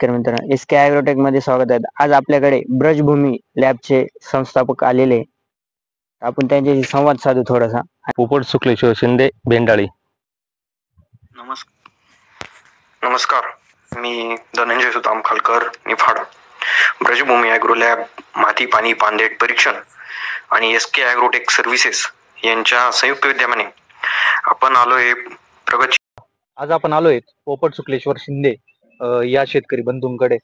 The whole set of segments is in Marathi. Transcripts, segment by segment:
शेतकरी मित्रांनो, SK ॲग्रोटेक मध्ये स्वागत आहे. आज आपल्याकडे ब्रजभूमी लॅबचे संस्थापक आलेले आहे. आपण त्यांच्याशी संवाद साधू थोडासा. पोपट शुक्लेश्वर शिंदे भेंडाळी. नमस्कार, मी धनंजय सुदाम खालकर निफाड. ब्रजभूमी ॲग्रो लॅब, माती पाणी पांदेट परीक्षण आणि SK ॲग्रोटेक सर्व्हिसेस यांच्या संयुक्त विद्यमाने आपण आलोय प्रगती. आज आपण आलोय पोपट शुक्लेश्वर शिंदे या शेतकरी बंधूंकडे.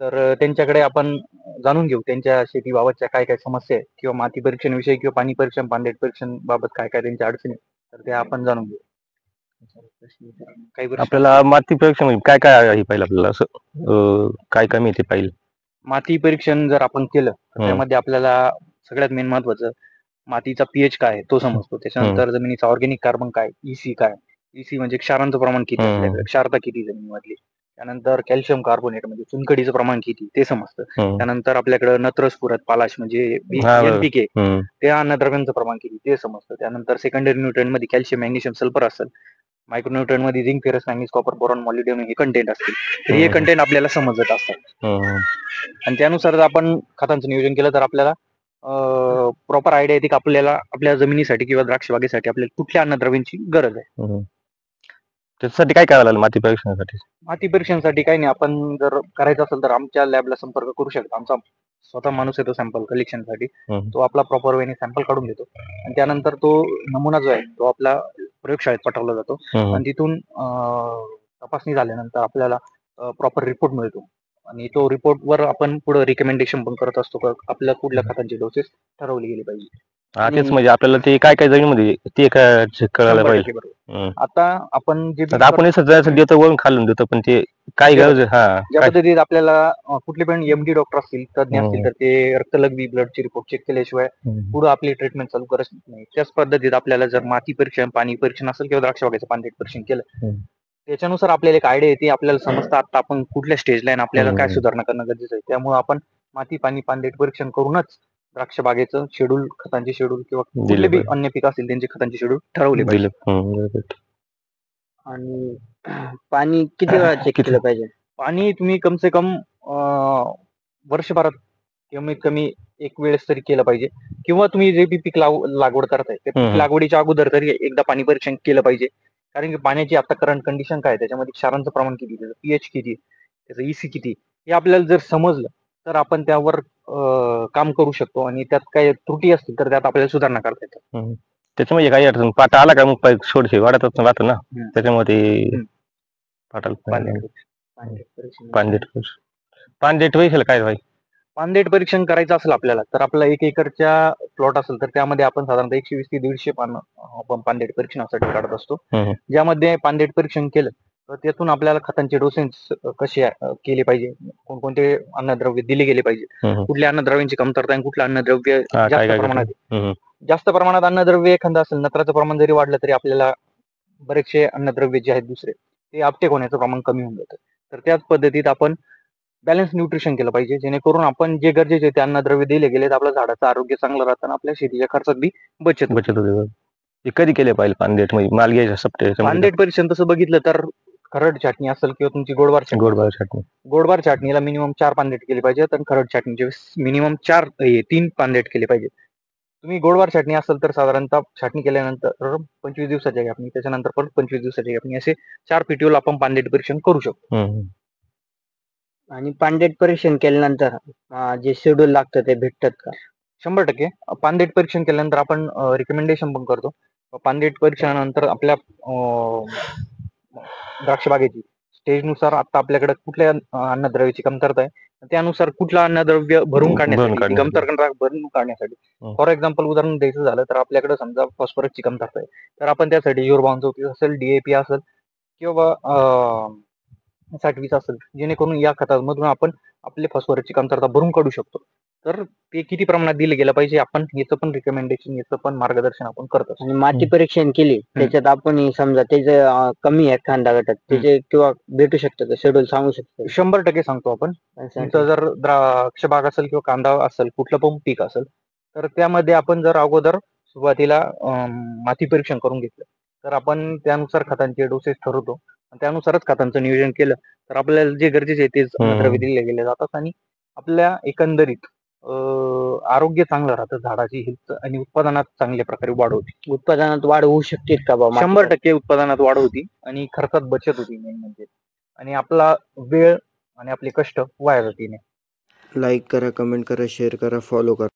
तर त्यांच्याकडे आपण जाणून घेऊ त्यांच्या शेतीबाबतच्या काय काय समस्या आहेत, किंवा माती परीक्षण विषयी किंवा पाणी परीक्षण पांदेट परीक्षण बाबत काय काय त्यांच्या अडचणी, तर ते आपण जाणून घेऊ. आपल्याला माती परीक्षण म्हणजे काय काय आहे पाहिलं, आपल्याला असं काय कमी ते पाहिलं. माती परीक्षण जर आपण केलं तर त्यामध्ये आपल्याला सगळ्यात मेन महत्वाचं मातीचा पीएच काय आहे तो समजतो. त्याच्यानंतर जमिनीचा ऑर्गॅनिक कार्बन काय, EC काय, EC म्हणजे क्षारांचं प्रमाण किती, क्षारता किती जमिनीमधली. त्यानंतर कॅल्शियम कार्बोनेट म्हणजे चुनखडीचं प्रमाण किती ते समजतं. त्यानंतर आपल्याकडे नत्र स्फुरद पालाश म्हणजे NPK त्या अन्नद्रव्यांचं प्रमाण किती ते समजतं. त्यानंतर सेकंडरी न्यूट्रिएंट मध्ये कॅल्शियम, मॅग्नेशियम, सल्फर असेल. मायक्रोन्यूट्रिएंट मध्ये zinc, ferrous, manganese, copper, boron, molybdenum हे कंटेंट असतील. तर हे कंटेंट आपल्याला समजत असतात आणि त्यानुसार जर आपण खतांचं नियोजन केलं तर आपल्याला प्रॉपर आयडिया येते की आपल्याला आपल्या जमिनीसाठी किंवा द्राक्ष बागेसाठी आपल्याला कुठल्या अन्नद्रव्यांची गरज आहे. त्याच्यासाठी काय करावं लागेल माती परीक्षणासाठी? माती परीक्षणासाठी काही नाही, आपण जर करायचं असेल तर आमच्या लॅबला संपर्क करू शकता. आमचा स्वतः माणूस येतो सॅम्पल कलेक्शनसाठी. तो आपला प्रॉपर वेने सॅम्पल काढून देतो आणि त्यानंतर तो नमुना जो आहे तो आपला प्रयोगशाळेत पाठवला जातो आणि तिथून तपासणी झाल्यानंतर आपल्याला प्रॉपर रिपोर्ट मिळतो आणि तो रिपोर्ट वर आपण पुढे रिकमेंडेशन पण करत असतो का आपल्या कुठल्या खतांची डोसेस ठरवली गेली पाहिजे. तेच म्हणजे आपल्याला ते काय काय जमिनीमध्ये ते कळायला पाहिजे. आता आपण जे आपण देतो वरून खालून देतो, पण ते काय गरज आहे. ज्या पद्धतीत आपल्याला कुठले पण MD डॉक्टर असतील, तज्ञ असतील, तर ते रक्तलघवी ब्लडची रिपोर्ट चेक केल्याशिवाय पुढे आपली ट्रीटमेंट चालू करत नाही. त्याच पद्धतीत आपल्याला जर माती परीक्षण, पाणी परीक्षण असेल किंवा द्राक्ष बागेचं पांदेट परीक्षण केलं, त्याच्यानुसार आपल्याला एक आयडिया येते, आपल्याला समजतं आता आपण कुठल्या स्टेजला आहे, आपल्याला काय सुधारणा करणं गरजेचं आहे. त्यामुळे आपण माती पाणी पांदेट परीक्षण करूनच द्राक्ष बागेचं शेड्यूल, खतांचे शेड्यूल किंवा कुठले बी अन्य पीक असतील त्यांचे खतांचे शेड्यूल ठरवले पाहिजे. आणि पाणी किती वेळा चेक केलं पाहिजे? पाणी तुम्ही कम से कम वर्षभरात कमीत कमी एक वेळेस तरी केलं पाहिजे, किंवा तुम्ही जे पीक लागवड करताय त्या पीक लागवडीच्या अगोदर तरी एकदा पाणी परीक्षण केलं पाहिजे. कारण की पाण्याची आता करंट कंडिशन काय, त्याच्यामध्ये क्षारांचं प्रमाण किती, त्याचं पीएच किती, त्याचं EC किती, हे आपल्याला जर समजलं तर आपण त्यावर काम करू शकतो आणि त्यात काही त्रुटी असतील तर त्यात आपल्याला सुधारणा करता येतात. त्याच्यामध्ये काही अडचण पाटा आला का मग सोडशे वाढतच राहतं ना, त्याच्यामध्ये पांदेट परीक्षेला काय व्हाय? पांदेट परीक्षण करायचं असेल आपल्याला तर आपला 1 एकरच्या प्लॉट असेल तर त्यामध्ये आपण साधारणतः 120 ते 150 पानं आपण पांदेट परीक्षणासाठी काढत असतो. ज्यामध्ये पांदेट परीक्षण केलं तर त्यातून आपल्याला खतांचे डोसेस कसे केले पाहिजे, कोणकोणते अन्नद्रव्य दिले गेले पाहिजे, कुठल्या अन्नद्रव्यांची कमतरता आणि कुठलं अन्नद्रव्य जास्त प्रमाणात अन्नद्रव्य एखादं असेल, नत्राचं प्रमाण जरी वाढलं तरी आपल्याला बरेचसे अन्नद्रव्य जे आहेत दुसरे ते अपटेक होण्याचं प्रमाण कमी होऊन जातं. तर त्याच पद्धतीत आपण बॅलन्स न्यूट्रिशन केलं पाहिजे, जेणेकरून आपण जे गरजेचे ते अन्नद्रव्य दिले गेले तर आपल्या झाडाचं आरोग्य चांगलं राहतं, आपल्या शेतीच्या खर्चात बी बचत होते. कधी केले पाहिजे पांदेट म्हणजे माल घ्यायचा सप्टे? पांदेट परीक्षण तसं बघितलं तर खरड छाटणी असेल किंवा तुमची गोडबार छाटणीला मिनिमम 4 पांदेट केले पाहिजे, तर खरड छाटणीचे मिनिमम 3 पांदेट केले पाहिजे. तुम्ही गोडबार छाटणी असेल तर साधारणतः छाटणी केल्यानंतर 25 दिवसाच्या गॅपनी, त्याच्यानंतर परत 25 दिवसाच्या गॅपनी असे 4 पिटीओला आपण पांदेट परीक्षण करू शकतो. आणि पांदेट परीक्षण केल्यानंतर जे शेड्यूल लागतं ते भेटतात का? 100% पांदेट परीक्षण केल्यानंतर आपण रिकमेंडेशन पण करतो. पांदेट परीक्षणानंतर आपल्या द्राक्ष बागेची स्टेजनुसार आता आपल्याकडे कुठल्या अन्नद्रव्याची कमतरता आहे, त्यानुसार कुठला अन्नद्रव्य भरून काढण्यासाठी फॉर एक्झाम्पल उदाहरण द्यायचं झालं तर आपल्याकडे समजा फॉस्फरसची कमतरता आहे, तर आपण त्यासाठी युरोबाउन 34 असेल, DAP असेल किंवा 60-20 असेल, जेणेकरून या खतांमधून आपण आपले फॉस्फरसची कमतरता भरून काढू शकतो. तर ते किती प्रमाणात दिले गेलं पाहिजे आपण याचं पण रिकमेंडेशन, याचं पण मार्गदर्शन आपण करतो. आणि माती परीक्षण केली त्याच्यात आपण समजा त्याचं कमी आहे खांदा गटात त्याचे किंवा भेटू शकतं का शेड्यूल सांगू शकतो? 100% सांगतो आपण. तुमचं जर द्राक्ष बाग असेल किंवा कांदा असेल, कुठलं पण पीक असेल, तर त्यामध्ये आपण जर अगोदर सुरुवातीला माती परीक्षण करून घेतलं तर आपण त्यानुसार खतांचे डोसेस ठरवतो त्यानुसारच खतांचं नियोजन केलं तर आपल्याला जे गरजेचे आहे तेच अन्नद्रव्य दिले गेले जातात आणि आपल्या एकंदरीत आरोग्य चांगलं राहतं, झाडाची हेल्थ आणि उत्पादनात चांगल्या प्रकारे वाढ होती. उत्पादनात वाढ होऊ शकते का बा? 100% उत्पादनात वाढ होती आणि खर्चात बचत होती मेन म्हणजे, आणि आपला वेळ आणि आपले कष्ट वाया जाते नाही. लाईक करा, कमेंट करा, शेअर करा, फॉलो करा.